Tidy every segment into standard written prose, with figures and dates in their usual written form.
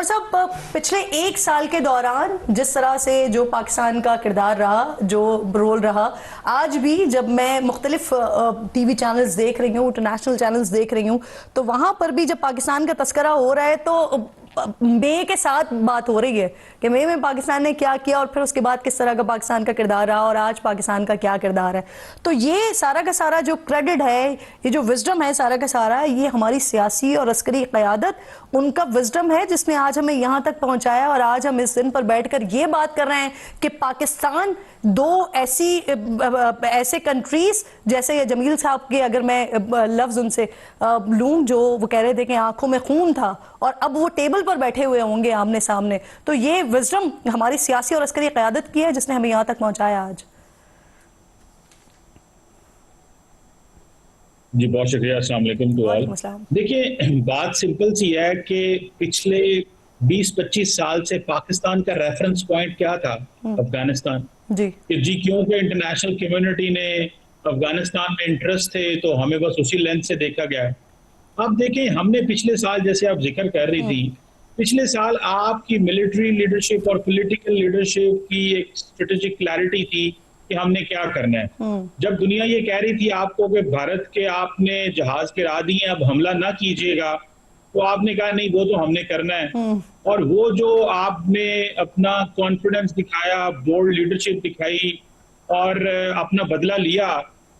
तोमर साहब, पिछले एक साल के दौरान जिस तरह से जो पाकिस्तान का किरदार रहा, जो रोल रहा, आज भी जब मैं मुख्तलिफ टीवी चैनल्स देख रही हूँ, इंटरनेशनल चैनल्स देख रही हूँ, तो वहाँ पर भी जब पाकिस्तान का तस्करा हो रहा है तो मे के साथ बात हो रही है कि मे में पाकिस्तान ने क्या किया और फिर उसके बाद किस तरह का पाकिस्तान का किरदार रहा और आज पाकिस्तान का क्या किरदार है। तो ये सारा का सारा जो क्रेडिट है, ये जो विजडम है, सारा का सारा ये हमारी सियासी और अस्करी क़यादत, उनका विजडम है जिसने आज हमें यहाँ तक पहुँचाया। और आज हम इस दिन पर बैठकर ये बात कर रहे हैं कि पाकिस्तान दो ऐसे कंट्रीज, जैसे ये जमील साहब के अगर मैं लफ्ज़ उनसे लूँ, जो वो कह रहे थे कि आंखों में खून था और अब वो टेबल पर बैठे हुए होंगे आमने सामने। तो ये विजडम हमारी सियासी और अस्करी क़यादत की है जिसने हमें यहाँ तक पहुँचाया आज। जी बहुत शुक्रिया। अस्सलाम वालेकुम टू ऑल। देखिए, बात सिंपल सी है कि पिछले 20-25 साल से पाकिस्तान का रेफरेंस पॉइंट क्या था? अफगानिस्तान। जी क्योंकि इंटरनेशनल कम्युनिटी ने अफगानिस्तान में इंटरेस्ट थे तो हमें बस उसी लेंस से देखा गया। अब देखें, हमने पिछले साल, जैसे आप जिक्र कर रही थी, पिछले साल आपकी मिलिट्री लीडरशिप और पॉलिटिकल लीडरशिप की एक स्ट्रेटेजिक क्लैरिटी थी कि हमने क्या करना है। जब दुनिया ये कह रही थी आपको कि भारत के आपने जहाज गिरा दिए, अब हमला ना कीजिएगा, तो आपने कहा नहीं, वो तो हमने करना है। और वो जो आपने अपना कॉन्फिडेंस दिखाया, बोल्ड लीडरशिप दिखाई और अपना बदला लिया,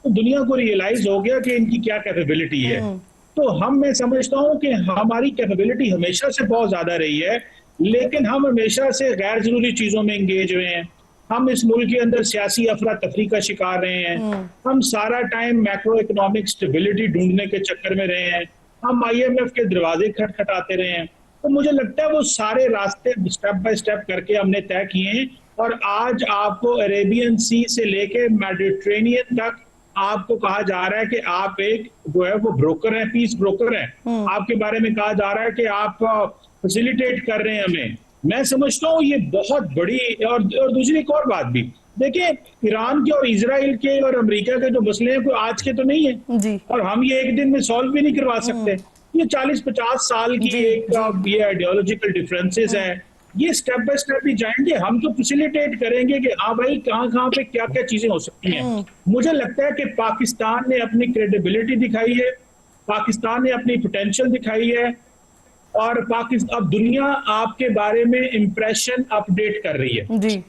तो दुनिया को रियलाइज हो गया कि इनकी क्या कैपेबिलिटी है। तो मैं समझता हूँ कि हमारी कैपेबिलिटी हमेशा से बहुत ज्यादा रही है, लेकिन हम हमेशा से गैर जरूरी चीजों में एंगेज हुए हैं। हम इस मुल्क के अंदर सियासी अफरा तफरी का शिकार रहे हैं। हम सारा टाइम मैक्रो इकोनॉमिक स्टेबिलिटी ढूंढने के चक्कर में रहे हैं। हम IMF के दरवाजे खटखटाते रहे हैं। तो मुझे लगता है वो सारे रास्ते स्टेप बाय स्टेप करके हमने तय किए हैं और आज आपको अरेबियन सी से लेके मेडिटेरेनियन तक आपको कहा जा रहा है कि आप एक जो है वो ब्रोकर हैं, पीस ब्रोकर हैं। आपके बारे में कहा जा रहा है कि आप फैसिलिटेट कर रहे हैं हमें। मैं समझता हूँ ये बहुत बड़ी। और दूसरी एक और बात भी देखिए, ईरान के और इजराइल के और अमेरिका के जो मसले हैं कोई आज के तो नहीं है जी। और हम ये एक दिन में सॉल्व भी नहीं करवा सकते। ये 40-50 साल की एक ये आइडियोलॉजिकल डिफरेंसेस हैं। ये स्टेप बाय स्टेप भी जाएंगे। हम तो फैसिलिटेट करेंगे कि हाँ भाई, कहाँ पे क्या क्या चीजें हो सकती हैं। मुझे लगता है कि पाकिस्तान ने अपनी क्रेडिबिलिटी दिखाई है, पाकिस्तान ने अपनी पोटेंशियल दिखाई है और पाकिस्तान अब दुनिया आपके बारे में इंप्रेशन अपडेट कर रही है जी।